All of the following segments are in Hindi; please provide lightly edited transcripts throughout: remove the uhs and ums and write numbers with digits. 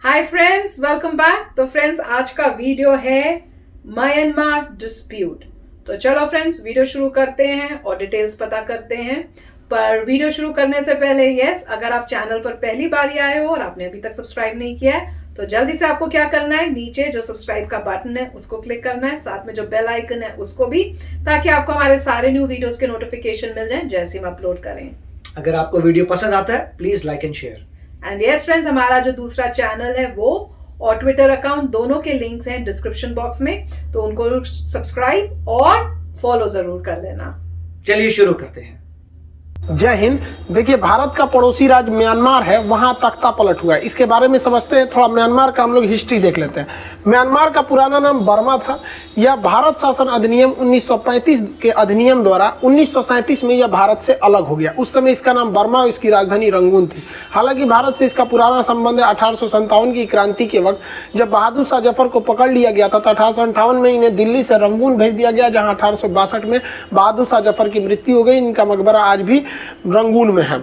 Hi friends, welcome back. तो फ्रेंड्स, आज का वीडियो है म्यांमार डिस्प्यूट। तो चलो फ्रेंड्स, वीडियो शुरू करते हैं और डिटेल्स पता करते हैं। पर वीडियो शुरू करने से पहले अगर आप चैनल पर पहली बार ही आए हो और आपने अभी तक सब्सक्राइब नहीं किया है तो जल्दी से आपको क्या करना है, नीचे जो सब्सक्राइब का बटन है उसको क्लिक करना है, साथ में जो बेल आइकन है उसको भी, ताकि आपको हमारे सारे न्यू वीडियोस के नोटिफिकेशन मिल जाए जैसे हम अपलोड करें। अगर आपको वीडियो पसंद आता है please like and share. And yes friends, हमारा जो दूसरा चैनल है वो और ट्विटर अकाउंट, दोनों के लिंक्स हैं डिस्क्रिप्शन बॉक्स में, तो उनको सब्सक्राइब और फॉलो जरूर कर लेना। चलिए शुरू करते हैं। जय हिंद। देखिए, भारत का पड़ोसी राज्य म्यांमार है, वहाँ तख्ता पलट हुआ है। इसके बारे में समझते हैं। थोड़ा म्यांमार का हम लोग हिस्ट्री देख लेते हैं। म्यांमार का पुराना नाम बर्मा था। यह भारत शासन अधिनियम 1935 के अधिनियम द्वारा 1937 में यह भारत से अलग हो गया। उस समय इसका नाम बर्मा और इसकी राजधानी रंगून थी। हालांकि भारत से इसका पुराना संबंध है 1857 की क्रांति के वक्त जब बहादुर शाह जफर को पकड़ लिया गया था। तो 1858 में इन्हें दिल्ली से रंगून भेज दिया गया, जहाँ 1862 में बहादुर शाह जफर की मृत्यु हो गई। इनका मकबरा आज भी रंगून में है।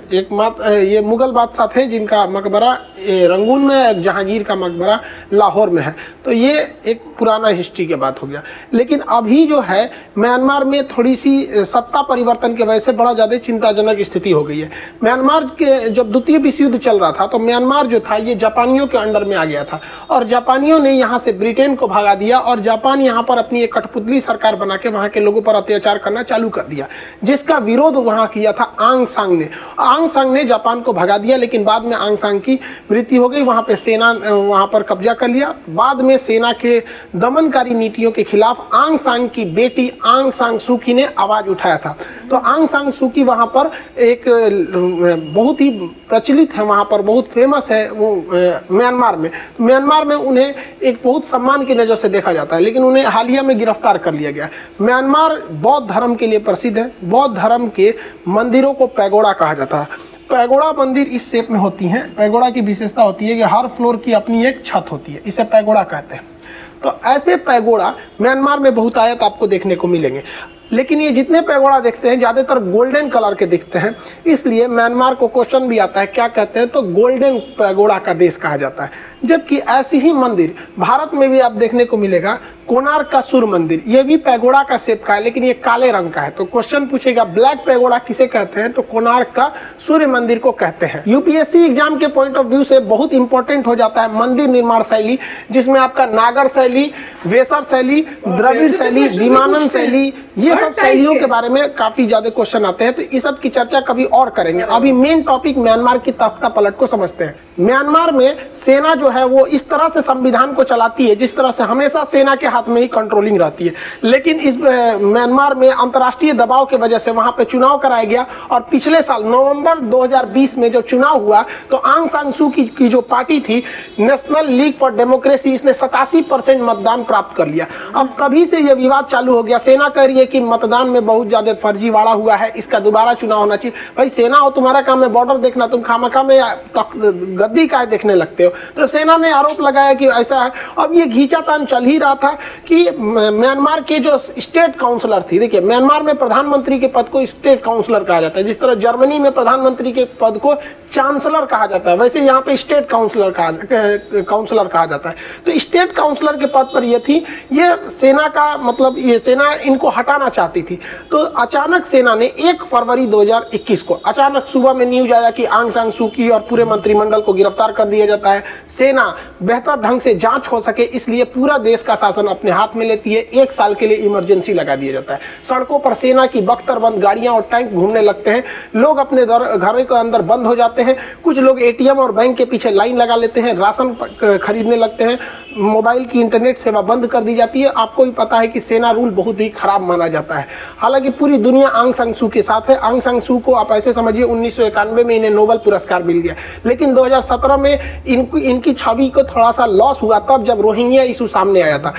ये मुगल बादशाह थे जिनका मकबरा रंगून में है, जहांगीर का मकबरा लाहौर में है। तो ये एक पुराना हिस्ट्री की बात हो गया। लेकिन अभी जो है म्यांमार में थोड़ी सी सत्ता परिवर्तन की वजह से बड़ा ज़्यादा चिंताजनक स्थिति हो गई है। म्यांमार के जब द्वितीय विश्व युद्ध चल रहा था तो म्यांमार जो था ये जापानियों के अंडर में आ गया था, और जापानियों ने यहाँ से ब्रिटेन को भगा दिया और जापान यहाँ पर अपनी एक कठपुतली सरकार बना के वहाँ के लोगों पर अत्याचार करना चालू कर दिया, जिसका विरोध वहाँ किया था आंग सांग ने जापान को भगा दिया। लेकिन बाद में आंग सांग की मृत्यु हो गई। वहाँ पे सेना वहाँ पर कब्जा कर लिया। बाद में सेना के दमनकारी नीतियों के खिलाफ आंग सांग की बेटी आंग सांग सू की ने आवाज़ उठाया था। तो आंग सांग सू की वहाँ पर एक बहुत ही प्रचलित है, वहाँ पर बहुत फेमस है वो म्यांमार में। म्यांमार में उन्हें एक बहुत सम्मान की नज़र से देखा जाता है, लेकिन उन्हें हालिया में गिरफ्तार कर लिया गया। म्यांमार बौद्ध धर्म के लिए प्रसिद्ध है। बौद्ध धर्म के मंदिरों को पैगोडा कहा जाता है। पैगोडा मंदिर इस शेप में होती हैं। पैगोडा की विशेषता होती है कि हर फ्लोर की अपनी एक छत होती है, इसे पैगोडा कहते हैं। तो ऐसे पैगोडा म्यांमार में बहुतायत आपको देखने को मिलेंगे। लेकिन ये जितने पैगोडा देखते हैं ज़्यादातर गोल्डन कलर के दिखते हैं, इसलिए म्यांमार को क्वेश्चन भी आता है क्या कहते हैं, तो गोल्डन पैगोडा का देश कहा जाता है। जबकि ऐसी ही मंदिर भारत में भी आप देखने को मिलेगा। कोणार्क का सूर्य मंदिर, ये भी पैगोडा का शेप का है, लेकिन ये काले रंग का है। तो क्वेश्चन पूछेगा ब्लैक पैगोडा किसे कहते हैं, तो कोणार्क का सूर्य मंदिर को कहते हैं। यूपीएससी एग्जाम के पॉइंट ऑफ व्यू से बहुत इंपॉर्टेंट हो जाता है मंदिर निर्माण शैली, जिसमें आपका नागर शैली, वेसर शैली, द्रविड़ शैली, विमानन शैली, ये सब शैलियों के बारे में काफी ज्यादा क्वेश्चन आते हैं। तो इस सब की चर्चा कभी और करेंगे। अभी मेन टॉपिक म्यांमार की तख्ता पलट को समझते हैं। म्यांमार में सेना जो है वो इस तरह से संविधान को चलाती है जिस तरह से हमेशा सेना के हाथ में ही कंट्रोलिंग रहती है। लेकिन इस म्यांमार में अंतर्राष्ट्रीय दबाव की वजह से वहां पे चुनाव कराया गया, और पिछले साल नवंबर 2020 में जो चुनाव हुआ तो आंग सांग सू की जो पार्टी थी नेशनल लीग फॉर डेमोक्रेसी, इसने 87% मतदान प्राप्त कर लिया। अब तभी से यह विवाद चालू हो गया। सेना कह रही है कि मतदान में बहुत ज्यादा फर्जीवाड़ा हुआ है, इसका दोबारा चुनाव होना चाहिए। भाई सेना हो, तुम्हारा काम है बॉर्डर देखना, तुम खामखा में गद्दी काय देखने लगते हो। तो सेना ने आरोप लगाया कि ऐसा है। अब ये घींचातान चल ही रहा था कि म्यांमार के जो स्टेट काउंसलर थी, देखिए म्यांमार में प्रधानमंत्री के पद को स्टेट काउंसलर कहा जाता है, जिस तरह जर्मनी में प्रधानमंत्री के पद को चांसलर कहा जाता है, वैसे यहाँ पे स्टेट काउंसलर कहा जाता है। तो स्टेट काउंसलर के पद पर ये थी। ये सेना का मतलब ये सेना इनको हटाना चाहती थी। तो अचानक सेना ने 1 फरवरी 2021 को अचानक सुबह में न्यूज आया कि आंग सांग सू की और पूरे मंत्रिमंडल को गिरफ्तार कर दिया जाता है। सेना बेहतर ढंग से जांच हो सके इसलिए पूरा देश का शासन अपने हाथ में लेती है। 1 साल के लिए इमरजेंसी लगा दिया जाता है। सड़कों पर सेना की बख्तरबंद गाड़ियां और टैंक घूमने लगते हैं। लोग अपने घरों के अंदर बंद हो जाते हैं। कुछ लोग एटीएम और बैंक के पीछे लाइन लगा लेते हैं, राशन खरीदने लगते हैं। मोबाइल की इंटरनेट सेवा बंद कर दी जाती है। आपको भी पता है कि सेना रूल बहुत ही खराब माना जाता है। हालांकि पूरी दुनिया आंग सांग सू के साथ है। आंग सांग सू को आप ऐसे समझिए 1991 में इन्हें नोबेल पुरस्कार मिल गया। लेकिन 2017 में इनकी छवि को थोड़ा सा लॉस हुआ तब जब रोहिंग्या इशू सामने आया था।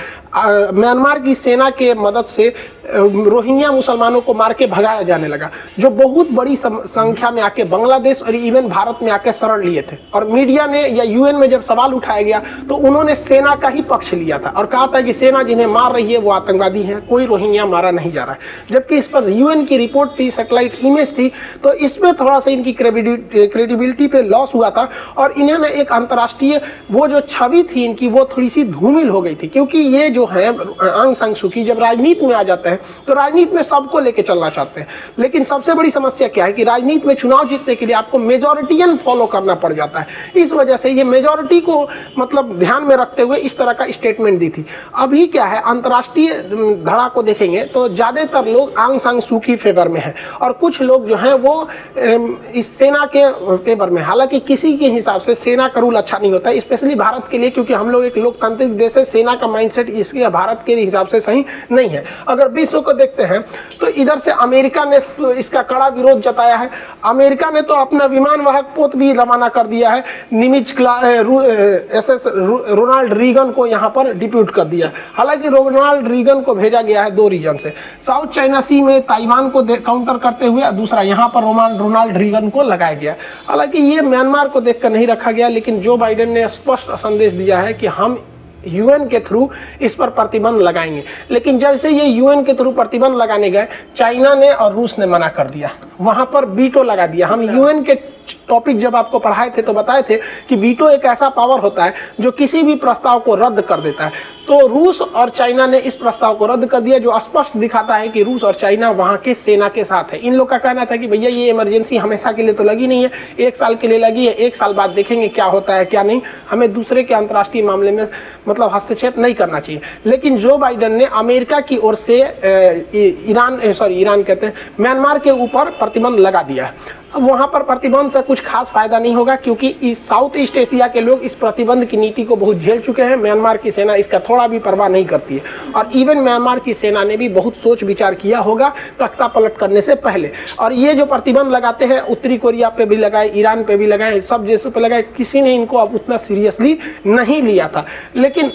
म्यांमार की सेना के मदद से रोहिंग्या मुसलमानों को मार के भगाया जाने लगा, जो बहुत बड़ी संख्या में आके बांग्लादेश और इवन भारत में आके शरण लिए थे। और मीडिया ने या यूएन में जब सवाल उठाया गया तो उन्होंने सेना का ही पक्ष लिया था और कहा था कि सेना जिन्हें मार रही है वो आतंकवादी हैं, कोई रोहिंग्या मारा नहीं जा रहा है। जबकि इस पर यूएन की रिपोर्ट थी, सैटेलाइट इमेज थी, तो इसमें थोड़ा सा इनकी क्रेडिबिलिटी पे लॉस हुआ था और इन्होंने एक अंतर्राष्ट्रीय वो जो छवि थी इनकी वो थोड़ी सी धूमिल हो गई थी। क्योंकि ये जो है आंग सान सू की जब राजनीति में आ जाते हैं तो राजनीति में सबको लेके चलना चाहते हैं, लेकिन सबसे बड़ी समस्या क्या है कि राजनीति में चुनाव जीतने के लिए आपको मेजॉरिटियन फॉलो करना पड़ जाता है। इस वजह से ये मेजॉरिटी को मतलब ध्यान में रखते हुए इस तरह का स्टेटमेंट दी थी। अभी क्या है, अंतर्राष्ट्रीय धड़ा को देखेंगे तो ज्यादातर लोग आंग सान सू की फेवर में है और कुछ लोग जो हैं वो इस सेना के फेवर में। हालांकि किसी के हिसाब से सेना का रूल अच्छा नहीं होता है, स्पेशली भारत के लिए, क्योंकि हम लोग एक लोकतांत्रिक देश है। सेना का माइंडसेट इसके भारत के हिसाब से सही नहीं है। अगर विश्व को देखते हैं तो इधर से अमेरिका ने इसका कड़ा विरोध जताया है। अमेरिका ने तो अपना विमान वाहक पोत भी रवाना कर दिया है, निमिज SS रोनाल्ड रीगन को यहाँ पर डिप्यूट कर दिया। हालांकि रोनाल्ड रीगन को भेजा गया है 2 रीजन से, साउथ चाइना सी में ताइवान को काउंटर करते हुए, दूसरा यहाँ पर रोनाल्ड रीगन को लगाया गया। हालांकि ये म्यांमार को देखकर नहीं रखा गया, लेकिन जो बाइडेन ने स्पष्ट संदेश दिया है कि हम यूएन के थ्रू इस पर प्रतिबंध लगाएंगे। लेकिन जैसे ये यूएन के थ्रू प्रतिबंध लगाने गए, चाइना ने और रूस ने मना कर दिया, वहां पर वीटो लगा दिया। हम यूएन के टॉपिक जब आपको पढ़ाए थे तो बताए थे कि वीटो एक ऐसा पावर होता है जो किसी भी प्रस्ताव को रद्द कर देता है। तो रूस और चाइना ने इस प्रस्ताव को रद्द कर दिया, जो स्पष्ट दिखाता है कि रूस और चाइना वहां के सेना के साथ है। इन लोग का कहना था कि भैया ये इमरजेंसी हमेशा के लिए तो लगी नहीं है, 1 साल के लिए लगी है, 1 साल बाद देखेंगे क्या होता है क्या नहीं, हमें दूसरे के अंतर्राष्ट्रीय मामले में मतलब हस्तक्षेप नहीं करना चाहिए। लेकिन जो बाइडेन ने अमेरिका की ओर से ईरान कहते हैं म्यांमार के ऊपर प्रतिबंध लगा दिया है। अब वहाँ पर प्रतिबंध से कुछ खास फायदा नहीं होगा, क्योंकि इस साउथ ईस्ट एशिया के लोग इस प्रतिबंध की नीति को बहुत झेल चुके हैं। म्यांमार की सेना इसका थोड़ा भी परवाह नहीं करती है और इवन म्यांमार की सेना ने भी बहुत सोच विचार किया होगा तख्ता पलट करने से पहले। और ये जो प्रतिबंध लगाते हैं, उत्तरी कोरिया पे भी लगाए, ईरान पे भी लगाए, सब देशों पे लगाए, किसी ने इनको अब उतना सीरियसली नहीं लिया था। लेकिन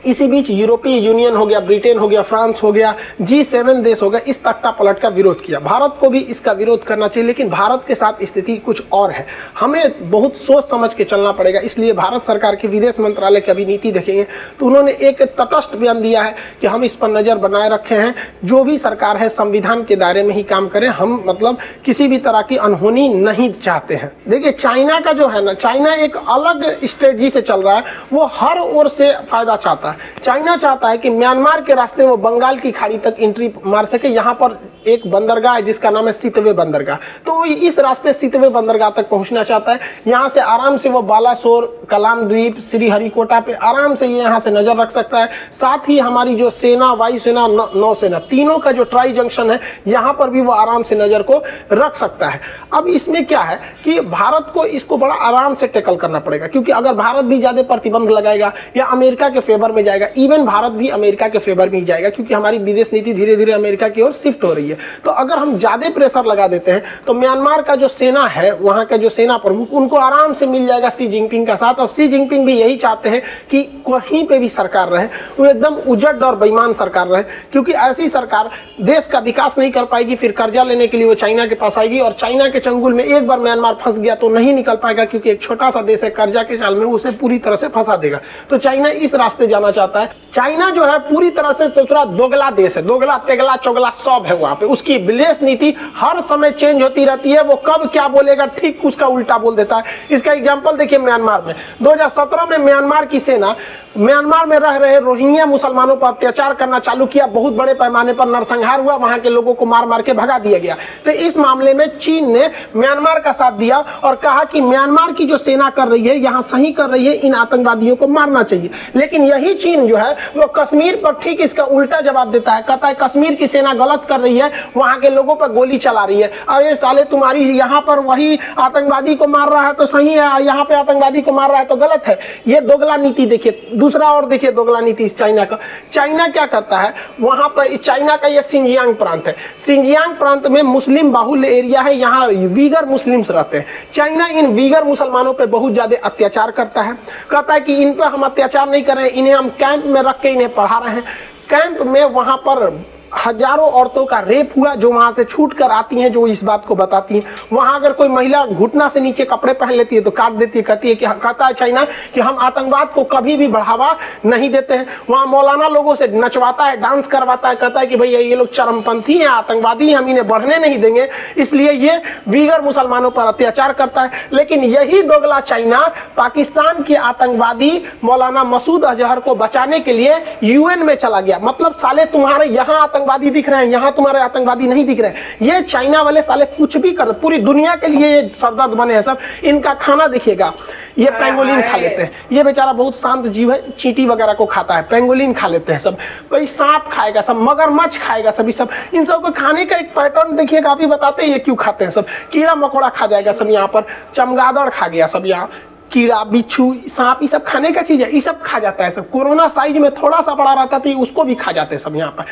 इसी बीच यूरोपीय यूनियन हो गया, ब्रिटेन हो गया, फ्रांस हो गया, G7 देश हो गया, इस तख्ता पलट का विरोध किया। भारत को भी इसका विरोध करना चाहिए, लेकिन भारत के साथ स्थिति कुछ और है। हमें बहुत सोच समझ के चलना पड़ेगा। इसलिए भारत सरकार के विदेश मंत्रालय की अभी नीति देखेंगे तो उन्होंने एक तटस्थ बयान दिया है कि हम इस पर नज़र बनाए रखे हैं, जो भी सरकार है संविधान के दायरे में ही काम करें, हम मतलब किसी भी तरह की अनहोनी नहीं चाहते हैं। देखिए चाइना का जो है ना, चाइना एक अलग स्ट्रेटजी से चल रहा है, वो हर ओर से फायदा चाहता है। चाइना चाहता है कि म्यांमार के रास्ते वो बंगाल की खाड़ी तक एंट्री मार सके। यहाँ पर एक बंदरगाह है जिसका नाम है सितवे बंदरगाह, तो वो इस रास्ते सितवे बंदरगाह तक पहुंचना चाहता है। यहाँ से आराम से वो बालासोर, कलाम द्वीप, श्रीहरिकोटा पे आराम से ये यहाँ से नजर रख सकता है। साथ ही हमारी जो सेना, वायुसेना, नौसेना, तीनों का जो ट्राई जंक्शन है, यहाँ पर भी वो आराम से नजर को रख सकता है। अब इसमें क्या है कि भारत को इसको बड़ा आराम से टैकल करना पड़ेगा, क्योंकि अगर भारत भी ज्यादा प्रतिबंध लगाएगा या अमेरिका के फेवर में जाएगा, इवन भारत भी अमेरिका के फेवर में ही जाएगा, क्योंकि हमारी विदेश नीति धीरे धीरे अमेरिका की ओर शिफ्ट हो रही है। तो अगर हम ज्यादा प्रेशर लगा देते हैं तो म्यांमार का जो सेना है, वहां का जो सेना प्रमुख, उनको आराम से मिल जाएगा शी जिनपिंग का साथ। और शी जिनपिंग भी यही चाहते हैं कि कहीं पे भी सरकार रहे वो एकदम उजड़ और बेईमान सरकार रहे, क्योंकि ऐसी सरकार देश का विकास नहीं कर पाएगी। फिर कर्जा लेने के लिए वो चाइना के पास आएगी और चाइना के चंगुल में एक बार म्यांमार फंस गया तो नहीं निकल पाएगा, क्योंकि एक छोटा सा देश है, कर्जा के जाल में उसे पूरी तरह से फंसा देगा। तो चाइना इस रास्ते जाना चाहता है। चाइना जो है पूरी तरह से ससुरा दोगला देश है, दोगला तेगला चौगला सब है वहां पे। उसकी विदेश नीति हर समय चेंज होती रहती है, वो कब क्या बोलेगा ठीक उसका उल्टा बोल देता है। इसका एग्जांपल देखिए म्यांमार में 2017 में म्यांमार की सेना म्यांमार में रह रहे रोहिंग्या मुसलमानों पर अत्याचार करना चालू किया, बहुत बड़े पैमाने पर नरसंहार हुआ, वहां के लोगों को मार मार के भगा दिया गया। तो इस मामले में चीन ने म्यांमार का साथ दिया और कहा कि म्यांमार की जो सेना कर रही है यहाँ सही कर रही है, इन आतंकवादियों को मारना चाहिए। लेकिन यही चीन जो है वो कश्मीर पर ठीक इसका उल्टा जवाब देता है, कहता है कश्मीर की सेना गलत कर रही है, वहां के लोगों पर गोली चला रही है। अरे साले तुम्हारी यहाँ पर वही आतंकवादी को मार रहा है तो सही है, यहाँ पे आतंकवादी को मार रहा है तो गलत है। ये दोगला नीति देखिए। दूसरा और देखिए दोगला नीति इस चाइना का। चाइना क्या करता है, वहां पर चाइना का ये सिंजियांग प्रांत है, सिंजियांग प्रांत में मुस्लिम बाहुल्य एरिया है, यहाँ वीगर मुस्लिम्स रहते हैं। चाइना इन वीगर मुसलमानों पे बहुत ज्यादा अत्याचार करता है, कहता है कि इन पर हम अत्याचार नहीं कर रहे हैं, इन्हें हम कैंप में रख के इन्हें पढ़ा रहे हैं। कैंप में वहां पर हजारों औरतों का रेप हुआ जो वहां से छूट कर आती हैं, जो इस बात को बताती हैं। वहां अगर कोई महिला घुटना से नीचे कपड़े पहन लेती है तो काट देती है, कहता है चाइना कि हम आतंकवाद को कभी भी बढ़ावा नहीं देते हैं। वहां मौलाना लोगों से नचवाता है, डांस करवाता है, कहता है कि भैया ये लोग चरमपंथी हैं, आतंकवादी हैं, हम इन्हें बढ़ने नहीं देंगे, इसलिए ये वीगर मुसलमानों पर अत्याचार करता है। लेकिन यही दोगला चाइना पाकिस्तान के आतंकवादी मौलाना मसूद अजहर को बचाने के लिए यूएन में चला गया। मतलब साले तुम्हारे यहाँ आतंकवादी दिख रहे हैं, यहाँ तुम्हारे आतंकवादी नहीं दिख रहे हैं। ये चाइना वाले साले कुछ भी कर, पूरी दुनिया के लिए ये सरदर्द बने हैं सब। इनका खाना देखिएगा, ये पेंगोलिन खा लेते हैं, ये बेचारा बहुत शांत जीव है, चींटी वगैरह को खाता है, पेंगोलिन खा लेते हैं सब, कोई सांप खाएगा सब, मगरमच्छ खाएगा सभी सब। इन सब को खाने का एक पैटर्न देखिएगा, आप ही बताते हैं ये क्यों खाते हैं सब। कीड़ा मकोड़ा खा जाएगा सब, यहाँ पर चमगादड़ खा गया सब, यहाँ कीड़ा बिच्छू सांप ये सब खाने का चीज है, ये सब खा जाता है सब। कोरोना साइज में थोड़ा सा बड़ा रहता था, उसको भी खा जाते हैं सब यहाँ पर।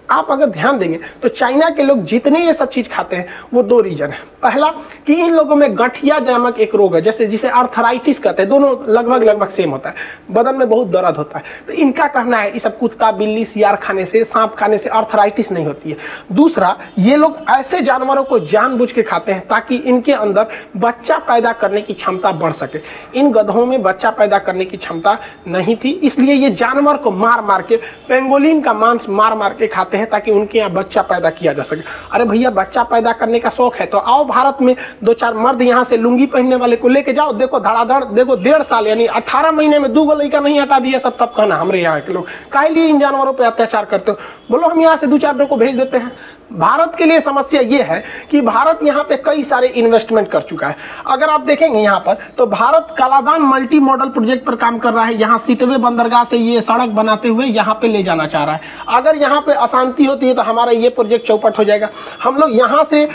आप अगर ध्यान देंगे तो चाइना के लोग जितने ये सब चीज खाते हैं वो दो रीजन है। पहला कि इन लोगों में गठिया नामक एक रोग है, जैसे जिसे अर्थराइटिस कहते हैं, दोनों लगभग सेम होता है, बदन में बहुत दर्द होता है। तो इनका कहना है ये सब कुत्ता बिल्ली सियार खाने से, सांप खाने से अर्थराइटिस नहीं होती है। दूसरा, ये लोग ऐसे जानवरों को जानबूझ के खाते हैं ताकि इनके अंदर बच्चा पैदा करने की क्षमता बढ़ सके। इन गधों में बच्चा पैदा करने की क्षमता नहीं थी, इसलिए ये जानवर को मार मार के, पेंगोलिन का मांस मार मार के खाते हैं ताकि उनके यहाँ बच्चा पैदा किया जा सके। अरे भैया बच्चा पैदा करने का शौक है तो आओ भारत में, दो चार मर्द यहाँ से लुंगी पहनने वाले को लेके जाओ, देखो धड़ाधड़, देखो 1.5 साल यानी 18 महीने में 2 गो लड़का नहीं हटा दिया सब, तब कहना हमारे यहाँ के लोग काहे लिए इन जानवरों पे अत्याचार करते हो। बोलो हम यहाँ से 2-4 को भेज देते हैं। भारत के लिए समस्या ये है कि भारत यहाँ पे कई सारे इन्वेस्टमेंट कर चुका है। अगर आप देखेंगे यहाँ पर तो Bharat Kaladan multi modal project पर काम कर रहा है। यहाँ सिटवे बंदरगाह से ये सड़क बनाते हुए यहाँ पे ले जाना चाह रहा है। अगर यहाँ पे अशांति होती है तो हमारा ये प्रोजेक्ट चौपट हो जाएगा। हम लोग यहाँ से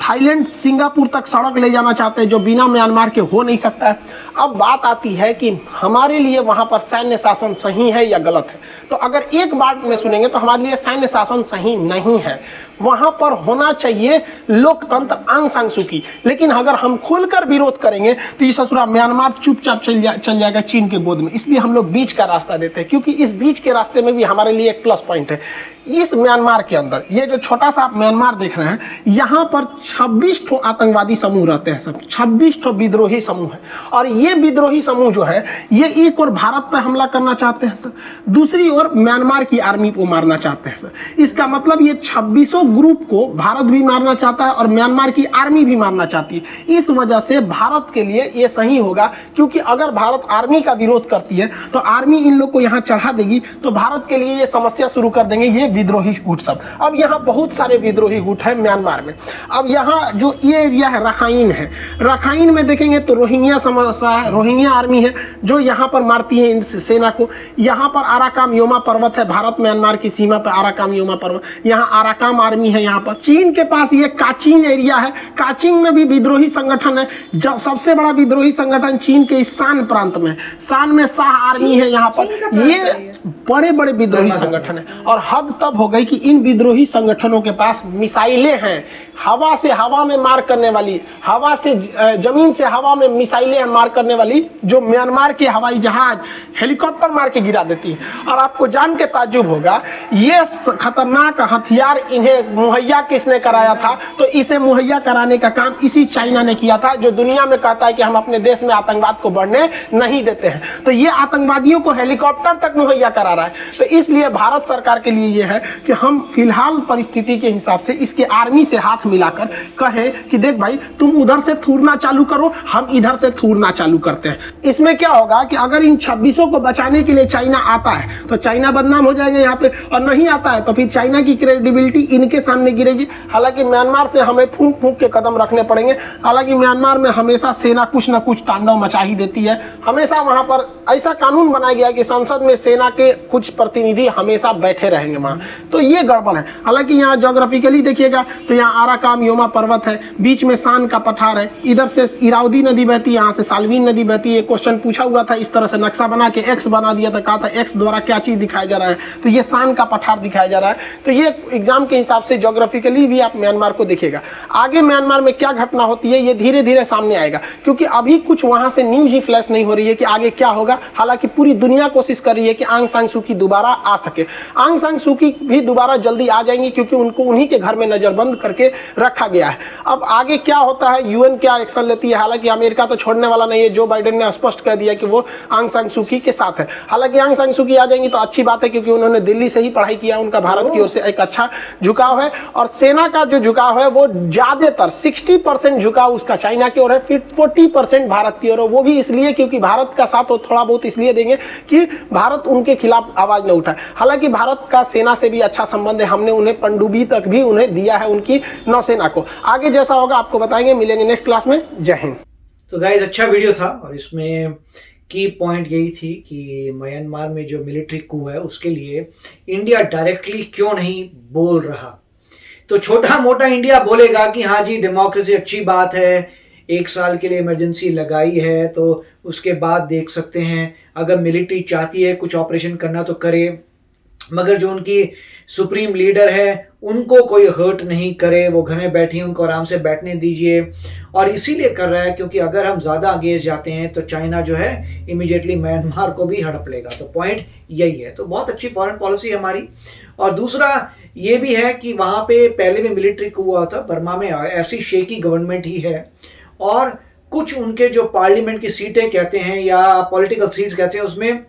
थाईलैंड सिंगापुर तक सड़क ले जाना चाहते हैं जो बिना म्यांमार के हो नहीं सकता है। अब बात आती है कि हमारे लिए वहाँ पर सैन्य शासन सही है या गलत है। तो अगर एक बात में सुनेंगे तो हमारे लिए सैन्य शासन सही नहीं है। वहाँ पर होना चाहिए लोकतंत्र, आंग सांग सुकी। लेकिन अगर हम खुलकर विरोध करेंगे तो ये ससुरा म्यांमार चुपचाप चल जाएगा चीन के गोद में। इसलिए हम लोग बीच का रास्ता देते हैं, क्योंकि इस बीच के रास्ते में भी हमारे लिए एक प्लस पॉइंट है। इस म्यांमार के अंदर ये जो छोटा सा आप म्यांमार देख रहे हैं, यहाँ पर 26 ठो आतंकवादी समूह रहते हैं सब, 26 ठो विद्रोही समूह है। और ये विद्रोही समूह जो है ये एक और भारत पर हमला करना चाहते हैं सर, दूसरी ओर म्यांमार की आर्मी को मारना चाहते हैं सर। इसका मतलब ये 26 ग्रुप को भारत भी मारना चाहता है और म्यांमार की आर्मी भी मारना चाहती है। इस वजह से भारत के लिए ये सही होगा, क्योंकि अगर भारत आर्मी का विरोध करती है तो आर्मी इन लोग को यहाँ चढ़ा देगी, तो भारत के लिए ये समस्या शुरू कर देंगे ये विद्रोही गुट सब। अब यहाँ बहुत सारे विद्रोही गुट है म्यांमार में। अब यहाँ जो ये एरिया है रखाइन है, रखाइन में देखेंगे तो रोहिंग्या समस्या है, रोहिंग्या आर्मी है जो यहाँ पर मारती है इन सेना को। यहाँ पर आराकाम योमा पर्वत है, भारत म्यांमार की सीमा पर आराकाम योमा पर्वत, यहाँ आराकाम आर्मी है। यहाँ पर चीन के पास ये काचिन एरिया है, काचिन में भी विद्रोही संगठन है। जब सबसे बड़ा विद्रोही संगठन चीन के इस शान प्रांत में, शान में शाह आर्मी है। यहाँ पर ये बड़े बड़े विद्रोही संगठन है। और हद तब हो गई कि इन विद्रोही संगठनों के पास मिसाइलें हैं, हवा से हवा में मार करने वाली, हवा से जमीन से हवा में मिसाइलें मार करने वाली, जो म्यांमार के हवाई जहाज हेलीकॉप्टर मार के गिरा देती है। और आपको जान के ताज्जुब होगा ये खतरनाक हथियार इन्हें मुहैया किसने कराया था? तो इसे मुहैया कराने का काम इसी चाइना ने किया था, जो दुनिया में कहता है कि हम अपने देश में आतंकवाद को बढ़ने नहीं देते हैं। तो ये आतंकवादियों को हेलीकॉप्टर तक मुहैया करा रहा है। तो इसलिए भारत सरकार के लिए यह है कि हम फिलहाल परिस्थिति के हिसाब से इसके आर्मी से हाथ मिलाकर कहें कि देख भाई तुम उधर से थूरना चालू करो, हम इधर से थूरना चालू करते हैं। इसमें क्या होगा कि अगर इन 26 को बचाने के लिए चाइना आता है तो चाइना बदनाम हो जाएगा यहाँ पे, और नहीं आता है तो फिर चाइना की क्रेडिबिलिटी इनके सामने गिरेगी। हालांकि म्यांमार से हमें फूंक फूंक के कदम रखने पड़ेंगे। हालांकि म्यांमार में हमेशा सेना कुछ ना कुछ तांडव मचा ही देती है। हमेशा वहां पर ऐसा कानून बनाया गया कि संसद में सेना के कुछ प्रतिनिधि हमेशा बैठे रहेंगे वहां, तो ये गड़बड़ है। हालांकि यहाँ ज्योग्राफिकली देखिएगा तो यहाँ आराकाम योमा पर्वत है, बीच में शान का पठार है, इधर से इरावदी नदी बहती है, यहाँ से साल्वी नदी बहती है, क्वेश्चन पूछा हुआ था, इस तरह से नक्शा बना के एक्स बना दिया था, कहा था एक्स द्वारा क्या चीज़ दिखाया जा रहा है, तो ये शान का पठार दिखाया जा रहा है। तो ये एग्जाम के हिसाब से ज्योग्राफिकली भी आप म्यांमार को देखिएगा। आगे म्यांमार में क्या घटना होती है ये धीरे धीरे सामने आएगा, क्योंकि अभी कुछ वहाँ से न्यूज ही फ्लैश नहीं हो रही है कि आगे क्या होगा। हालांकि पूरी दुनिया कोशिश कर रही है कि आंग सान सू की दोबारा आ सके। आंग सान सू की भी दोबारा जल्दी आ जाएंगी, क्योंकि उनको उन्हीं के घर में नजरबंद करके रखा गया है। अब आगे क्या होता है, यूएन क्या एक्शन लेती है। हालांकि अमेरिका तो छोड़ने वाला नहीं है, जो बाइडेन ने स्पष्ट कर दिया कि वो आंग सान सू की के साथ है। हालांकि आंग सान सू की आ जाएंगी तो अच्छी बात है, क्योंकि उन्होंने दिल्ली से ही पढ़ाई किया, उनका भारत की ओर से एक अच्छा झुकाव है। और सेना का जो झुकाव है वो ज्यादातर 60% झुकाव उसका चाइना की ओर है, फिर 40% भारत की ओर है। वो भी इसलिए क्योंकि भारत का साथ वो थोड़ा बहुत इसलिए देंगे कि भारत उनके खिलाफ आवाज न उठाए। हालांकि भारत का सेना से भी अच्छा संबंध है, हमने उन्हें पनडुब्बी तक भी उन्हें दिया है, उनकी नौसेना को। आगे जैसा होगा आपको बताएंगे, मिलेंगे नेक्स्ट क्लास में। जय हिंद। तो गाइज अच्छा वीडियो था, और इसमें की पॉइंट यही थी कि म्यांमार में जो मिलिट्री कू है उसके लिए इंडिया डायरेक्टली क्यों नहीं बोल रहा। तो छोटा मोटा इंडिया बोलेगा कि हाँ जी डेमोक्रेसी अच्छी बात है, 1 साल के लिए इमरजेंसी लगाई है, तो उसके बाद देख सकते हैं, अगर मिलिट्री चाहती है कुछ ऑपरेशन करना तो करे, मगर जो उनकी सुप्रीम लीडर है उनको कोई हर्ट नहीं करे, वो घर में बैठी हैं, उनको आराम से बैठने दीजिए। और इसीलिए कर रहा है क्योंकि अगर हम ज़्यादा अगेंस्ट जाते हैं तो चाइना जो है इमीडिएटली म्यांमार को भी हड़प लेगा। तो पॉइंट यही है। तो बहुत अच्छी फॉरेन पॉलिसी है हमारी। और दूसरा ये भी है कि वहाँ पे पहले भी मिलिट्री coup हुआ था, बर्मा में ऐसी शेकी गवर्नमेंट ही है, और कुछ उनके जो पार्लियामेंट की सीटें कहते हैं या पॉलिटिकल सीट्स कहते हैं उसमें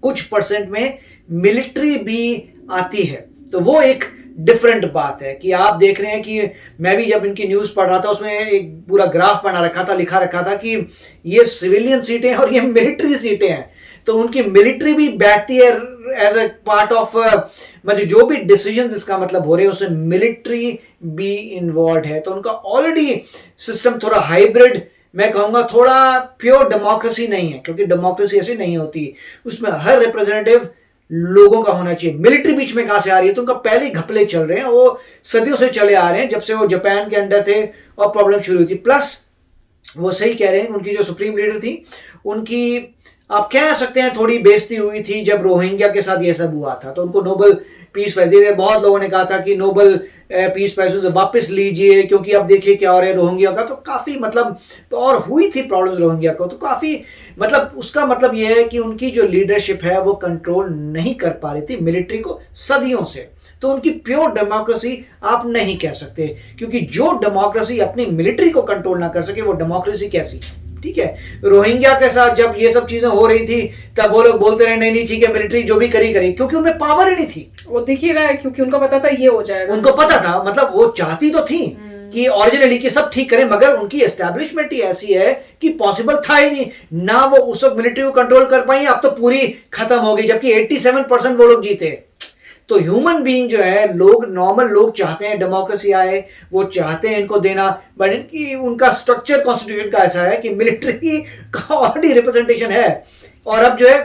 कुछ परसेंट में मिलिट्री भी आती है। तो वो एक डिफरेंट बात है कि आप देख रहे हैं कि मैं भी जब इनकी न्यूज़ पढ़ रहा था उसमें एक पूरा ग्राफ बना रखा था, लिखा रखा था कि ये सिविलियन सीटें हैं और ये मिलिट्री सीटें हैं। तो उनकी मिलिट्री भी बैठती है एज ए पार्ट ऑफ, मतलब जो भी डिसीजंस इसका मतलब हो रहे हैं उसमें मिलिट्री भी इन्वॉल्व है। तो उनका ऑलरेडी सिस्टम थोड़ा हाइब्रिड, मैं कहूँगा थोड़ा प्योर डेमोक्रेसी नहीं है, क्योंकि डेमोक्रेसी ऐसी नहीं होती, उसमें हर रिप्रेजेंटेटिव लोगों का होना चाहिए। मिलिट्री बीच में कहां से आ रही है, तो उनका पहले ही घपले चल रहे हैं, वो सदियों से चले आ रहे हैं, जब से वो जापान के अंडर थे और प्रॉब्लम शुरू हुई थी। प्लस वो सही कह रहे हैं, उनकी जो सुप्रीम लीडर थी उनकी आप कह सकते हैं थोड़ी बेइज्जती हुई थी जब रोहिंग्या के साथ ये सब हुआ था, तो उनको नोबेल पीस प्राइज दिए। बहुत लोगों ने कहा था कि नोबेल पीस प्राइज उनसे वापस लीजिए, क्योंकि अब देखिए क्या हो रहा है रोहिंग्या का। तो काफी मतलब, तो और हुई थी प्रॉब्लम्स रोहिंग्या को, तो काफी मतलब उसका मतलब यह है कि उनकी जो लीडरशिप है वो कंट्रोल नहीं कर पा रही थी मिलिट्री को सदियों से। तो उनकी प्योर डेमोक्रेसी आप नहीं कह सकते, क्योंकि जो डेमोक्रेसी अपनी मिलिट्री को कंट्रोल ना कर सके वो डेमोक्रेसी कैसी। ठीक है, रोहिंग्या के साथ जब ये सब चीजें हो रही थी तब वो लोग बोलते रहे नहीं नहीं ठीक है मिलिट्री जो भी करी, क्योंकि उनमें पावर ही नहीं थी। वो दिख ही रहा है, क्योंकि उनको पता था ये हो जाएगा। उनको पता था, मतलब वो चाहती तो थी कि ओरिजिनली कि सब ठीक करें, मगर उनकी एस्टैब्लिशमेंट ही ऐसी है कि पॉसिबल था ही नहीं ना। वो उस वक्त मिलिट्री को कंट्रोल कर पाई, अब तो पूरी खत्म हो गई, जबकि 87% वो लोग जीते। तो ह्यूमन बीइंग जो है, लोग नॉर्मल लोग चाहते हैं डेमोक्रेसी आए, वो चाहते हैं इनको देना, बट इनकी उनका स्ट्रक्चर कॉन्स्टिट्यूशन का ऐसा है कि मिलिट्री का ऑलरेडी रिप्रेजेंटेशन है, और अब जो है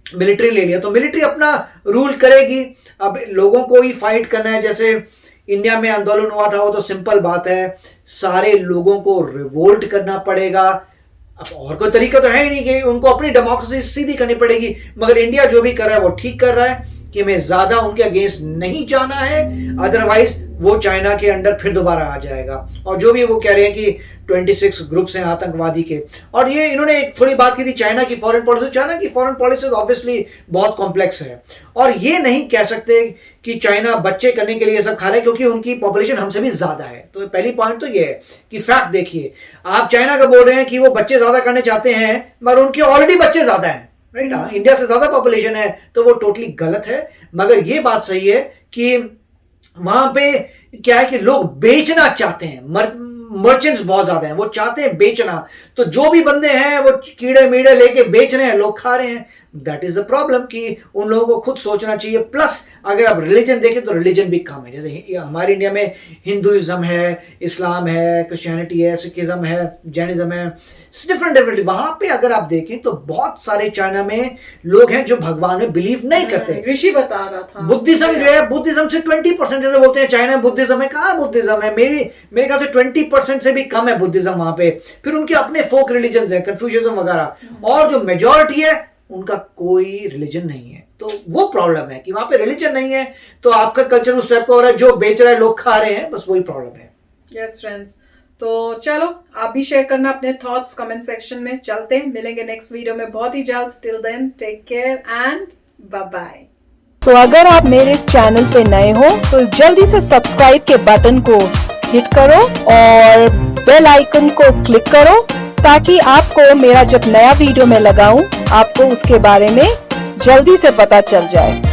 मिलिट्री ले लिया तो मिलिट्री अपना रूल करेगी। अब लोगों को ही फाइट करना है, जैसे इंडिया में आंदोलन हुआ था वो तो सिंपल बात है, सारे लोगों को रिवोल्ट करना पड़ेगा। अब और कोई तरीका तो है ही नहीं कि उनको अपनी डेमोक्रेसी सीधी करनी पड़ेगी, मगर इंडिया जो भी कर रहा है वो ठीक कर रहा है कि हमें ज्यादा उनके अगेंस्ट नहीं जाना है, अदरवाइज वो चाइना के अंडर फिर दोबारा आ जाएगा। और जो भी वो कह रहे हैं कि 26 ग्रुप्स हैं आतंकवादी के, और ये इन्होंने एक थोड़ी बात की थी चाइना की फॉरेन पॉलिसी। चाइना की फॉरेन पॉलिसी ऑब्वियसली बहुत कॉम्प्लेक्स है, और ये नहीं कह सकते कि चाइना बच्चे करने के लिए सब खा रहे हैं, क्योंकि उनकी पॉपुलेशन हमसे भी ज्यादा है। तो पहली पॉइंट तो ये है कि फैक्ट देखिए, आप चाइना का बोल रहे हैं कि वो बच्चे ज्यादा करने चाहते हैं, मगर उनके ऑलरेडी बच्चे ज्यादा हैं, राइट। इंडिया से ज्यादा पॉपुलेशन है, तो वो टोटली गलत है। मगर ये बात सही है कि वहां पे क्या है कि लोग बेचना चाहते हैं, मर्चेंट्स बहुत ज्यादा हैं, वो चाहते हैं बेचना। तो जो भी बंदे हैं वो कीड़े मीड़े लेके बेच रहे हैं, लोग खा रहे हैं। दैट इज द प्रॉब्लम कि उन लोगों को खुद सोचना चाहिए। प्लस अगर आप रिलीजन देखें तो रिलीजन भी कम है। जैसे हमारे इंडिया में हिंदुइज्म है, इस्लाम है, क्रिश्चियनिटी है, सिखिज्म है, जैनिज्म है, डिफरेंट। वहां पे अगर आप देखें तो बहुत सारे चाइना में लोग हैं जो भगवान में बिलीव नहीं करते। ऋषि बता रहा था बुद्धिज्म जो है, बुद्धिज्म से 20% जैसे बोलते हैं चाइना में बुद्धिज्म है, कहाँ बुद्धिज्म है? मेरे ख्याल से 20% से भी कम है बुद्धिज्म वहां पे। फिर उनके अपने फोक रिलीजन है, कन्फ्यूशियनिज्म वगैरह, और जो मेजॉरिटी है उनका कोई रिलीजन नहीं है। तो वो प्रॉब्लम है कि वहां पे रिलीजन नहीं है तो आपका कल्चर उस टाइप का हो रहा है, जो बेच रहा है लोग खा रहे हैं, बस वही प्रॉब्लम है। यस फ्रेंड्स, तो चलो आप भी शेयर करना अपने थॉट्स कमेंट सेक्शन में। चलते हैं, मिलेंगे नेक्स्ट वीडियो में बहुत ही जल्द। Till then take care and bye bye. तो अगर आप मेरे इस चैनल पे नए हो तो जल्दी से सब्सक्राइब के बटन को हिट करो और बेल आइकन को क्लिक करो ताकि आपको मेरा जब नया वीडियो मैं लगाऊं आपको उसके बारे में जल्दी से पता चल जाए।